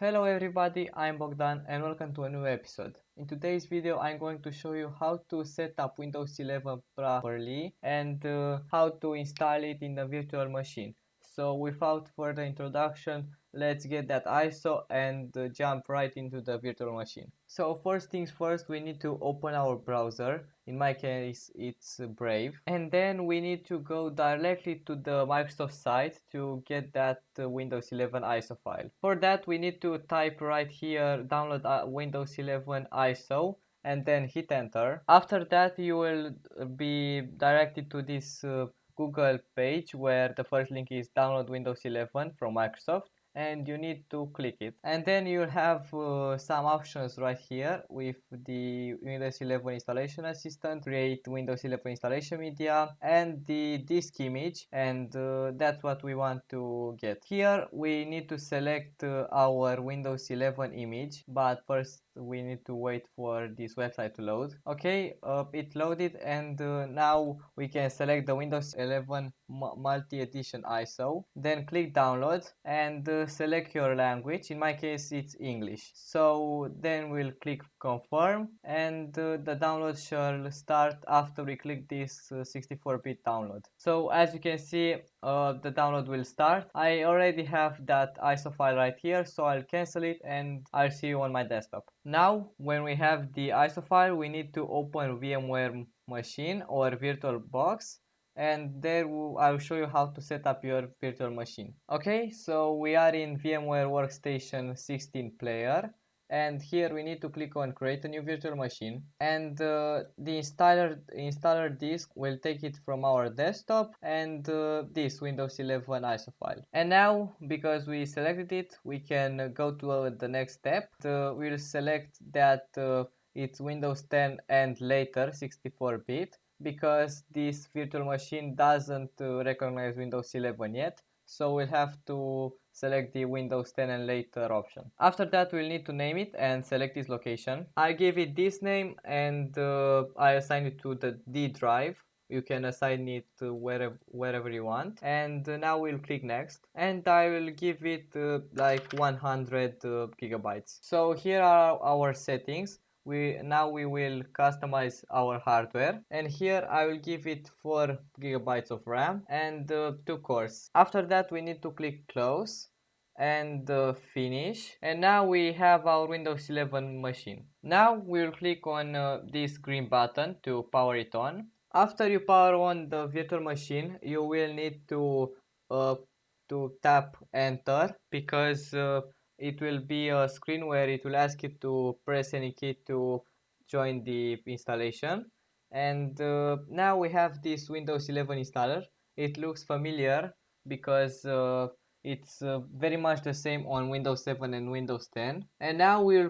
Hello everybody, I'm Bogdan and welcome to a new episode. In today's video I'm going to show you how to set up Windows 11 properly and how to install it in a virtual machine. So without further introduction, let's get that ISO and jump right into the virtual machine. So first things first, we need to open our browser. In my case it's Brave, and then we need to go directly to the Microsoft site to get that Windows 11 ISO file. For that we need to type right here download Windows 11 ISO and then hit enter. After that you will be directed to this Google page where the first link is download Windows 11 from Microsoft, and you need to click it, and then you'll have some options right here with the Windows 11 installation assistant, create Windows 11 installation media, and the disk image, and that's what we want to get. Here we need to select our Windows 11 image, but first we need to wait for this website to load. Okay, it loaded, and now we can select the Windows 11 multi-edition ISO, then click download and select your language. In my case it's English. So then we'll click confirm, and the download shall start after we click this 64-bit download. So as you can see, the download will start. I already have that ISO file right here, so I'll cancel it and I'll see you on my desktop. Now when we have the ISO file, we need to open VMware machine or VirtualBox, and there I'll show you how to set up your virtual machine. Okay, so we are in VMware Workstation 16 player, and here we need to click on create a new virtual machine, and the installer disk will take it from our desktop and this Windows 11 ISO file. And now because we selected it, we can go to the next step. We'll select that it's Windows 10 and later 64-bit, because this virtual machine doesn't recognize Windows 11 yet, so we'll have to select the Windows 10 and later option. After that we'll need to name it and select its location. I give it this name, and I assign it to the D drive. You can assign it wherever you want, and now we'll click next, and I will give it like 100 gigabytes. So here are our settings. We will customize our hardware, and here I will give it 4 gigabytes of RAM and 2 cores. After that we need to click close and finish, and now we have our Windows 11 machine. Now we'll click on this green button to power it on. After you power on the virtual machine, you will need uh, to tap enter, because it will be a screen where it will ask you to press any key to join the installation. And now we have this Windows 11 installer. It looks familiar because it's very much the same on Windows 7 and Windows 10. And now we'll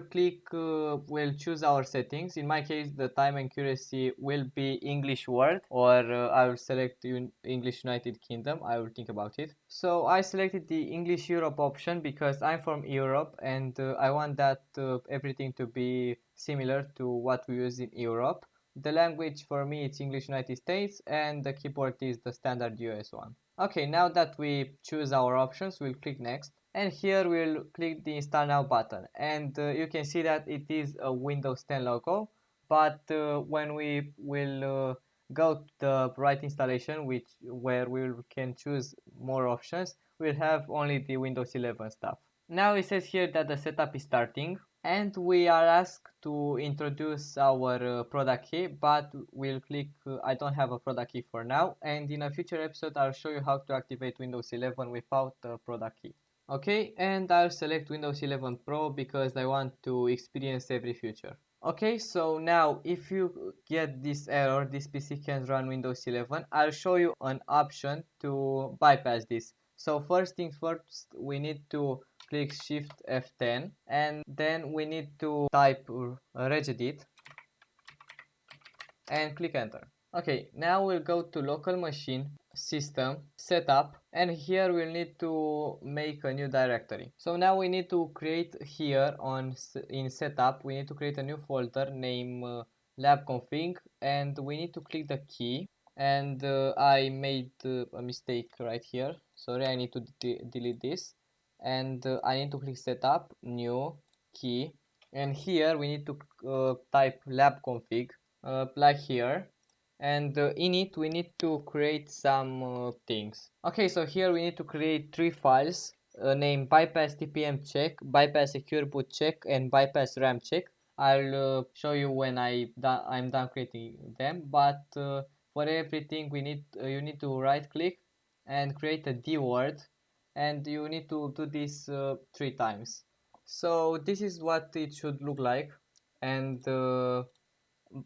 choose our settings. In my case, the time accuracy will be English World, or I will select English United Kingdom. I will think about it. So I selected the English Europe option because I'm from Europe, and I want that everything to be similar to what we use in Europe. The language for me it's English United States, and the keyboard is the standard US one. Okay, now that we choose our options, we'll click next, and here we'll click the install now button, and you can see that it is a Windows 10 logo, but when we will go to the right installation, where we can choose more options, we'll have only the Windows 11 stuff. Now it says here that the setup is starting, and we are asked to introduce our product key, but we'll click I don't have a product key for now, and in a future episode I'll show you how to activate Windows 11 without the product key. Okay, and I'll select Windows 11 Pro because I want to experience every feature. Okay, so now if you get this error, this PC can't run Windows 11, I'll show you an option to bypass this. So first things first, we need to click Shift F10, and then we need to type regedit and click enter. Okay, now we'll go to local machine, system, setup, and here we'll need to make a new directory. So now we need to create here in setup, we need to create a new folder name lab config, and we need to click the key, and I made a mistake right here. Sorry, I need to delete this. and I need to click setup, new, key, and here we need to type lab config like here, and in it we need to create some things. Okay, so here we need to create 3 files named bypass tpm check, bypass secure boot check, and bypass ram check. I'll show you when I'm done creating them, but for everything we need you need to right click and create a D word, and you need to do this 3 times. So this is what it should look like, and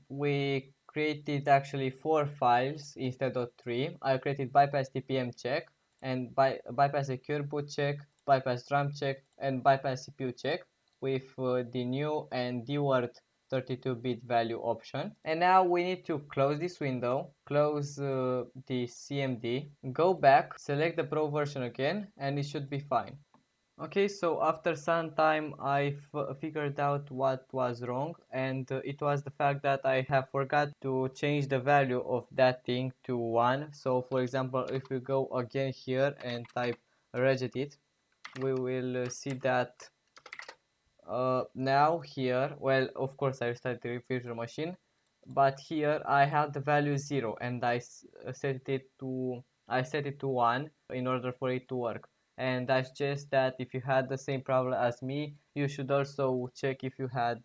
we created actually 4 files instead of 3. I created bypass tpm check and bypass secure boot check, bypass drum check, and bypass CPU check with the new and dword 32-bit value option. And now we need to close this window, close the CMD, go back, select the pro version again, and it should be fine. Okay, so after some time I figured out what was wrong, and it was the fact that I have forgot to change the value of that thing to 1. So for example, if we go again here and type regedit, we will see that now here, well, of course I restarted the virtual machine, but here I have the value 0, and I set it to 1 in order for it to work. And I suggest that if you had the same problem as me, you should also check if you had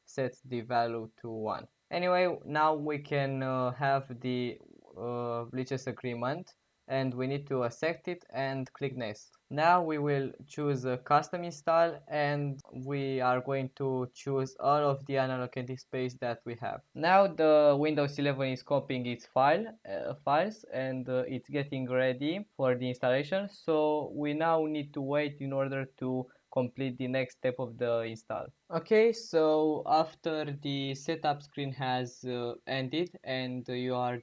set the value to 1. Anyway, now we can have the leases agreement, and we need to accept it and click next. Now we will choose a custom install, and we are going to choose all of the unallocated space that we have. Now the Windows 11 is copying its files, and it's getting ready for the installation. So we now need to wait in order to complete the next step of the install. Okay, so after the setup screen has ended and you are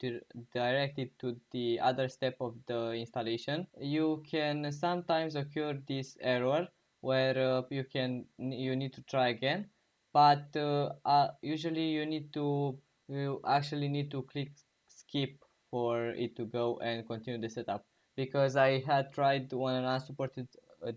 directed to the other step of the installation, you can sometimes occur this error where you need to try again, but usually you actually need to click skip for it to go and continue the setup, because I had tried on an unsupported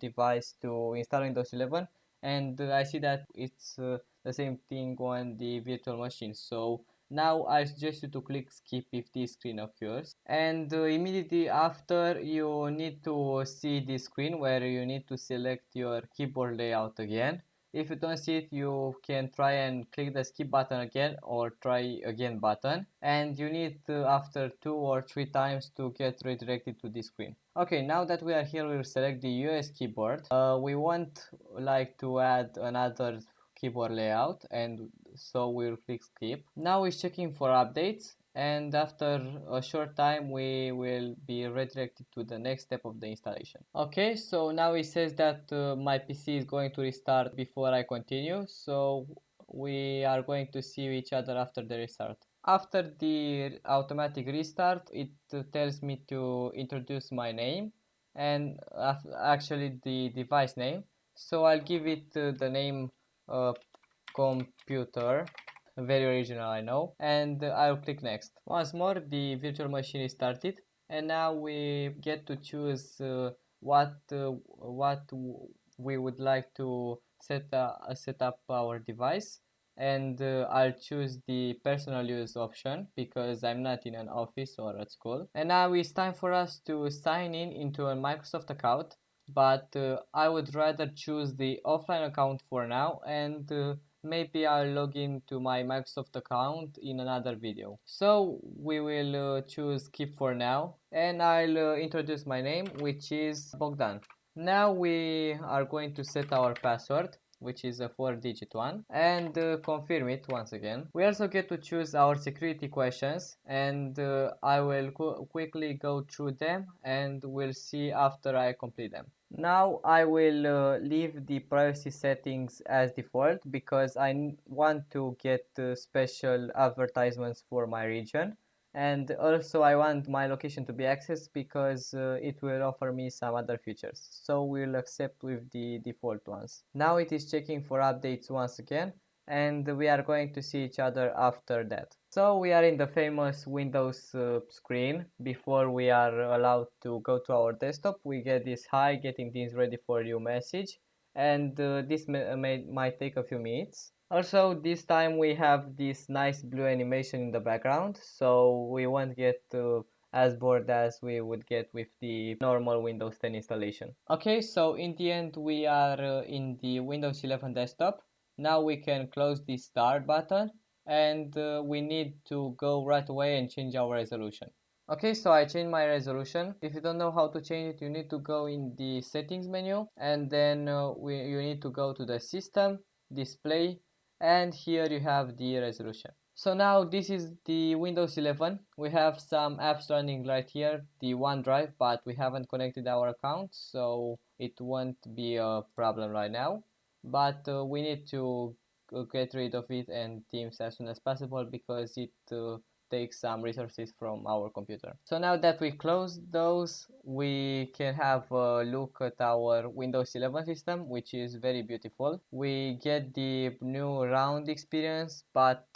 device to install Windows 11, and I see that it's the same thing on the virtual machine. So now I suggest you to click skip if this screen occurs, and immediately after you need to see the screen where you need to select your keyboard layout again. If you don't see it, you can try and click the skip button again or try again button, and you need after 2 or 3 times to get redirected to this screen. Okay, now that we are here, we'll select the US keyboard. We want like to add another keyboard layout, and so we'll click skip. Now it's checking for updates, and after a short time we will be redirected to the next step of the installation. Okay, so now it says that my PC is going to restart before I continue, so we are going to see each other after the restart. After the automatic restart, it tells me to introduce my name and actually the device name. So I'll give it the name computer, very original I know, and I'll click next. Once more the virtual machine is started, and now we get to choose what we would like to set up our device, and I'll choose the personal use option because I'm not in an office or at school. And now it's time for us to sign in into a Microsoft account, but I would rather choose the offline account for now, and maybe I'll log in to my Microsoft account in another video. So we will choose keep for now, and I'll introduce my name, which is Bogdan. Now we are going to set our password, which is a 4-digit one, and confirm it once again. We also get to choose our security questions, and I will quickly go through them, and we'll see after I complete them. Now I will leave the privacy settings as default because I want to get special advertisements for my region, and also I want my location to be accessed because it will offer me some other features, so we'll accept with the default ones. Now it is checking for updates once again, and we are going to see each other after that. So we are in the famous Windows screen. Before we are allowed to go to our desktop, we get this "Hi, getting things ready for you" message, and this might take a few minutes. Also, this time we have this nice blue animation in the background, so we won't get as bored as we would get with the normal Windows 10 installation. Okay, so in the end we are in the Windows 11 desktop. Now we can close the start button, and we need to go right away and change our resolution. Okay, so I changed my resolution. If you don't know how to change it, you need to go in the settings menu, and then you need to go to the system, display, and here you have the resolution. So now this is the Windows 11. We have some apps running right here, the OneDrive, but we haven't connected our account, so it won't be a problem right now. But we need to get rid of it and Teams as soon as possible because it takes some resources from our computer. So now that we close those, we can have a look at our Windows 11 system, which is very beautiful. We get the new round experience, but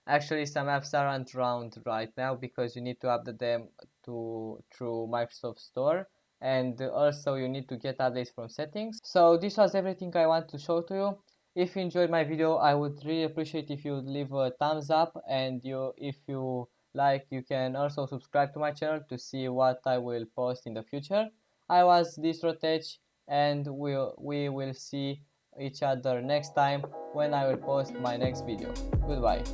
actually some apps aren't round right now because you need to update them through Microsoft Store, and also you need to get updates from settings. So this was everything I want to show to you. If you enjoyed my video, I would really appreciate if you leave a thumbs up, and if you like, you can also subscribe to my channel to see what I will post in the future. I was DistroTech, and we will see each other next time when I will post my next video. Goodbye.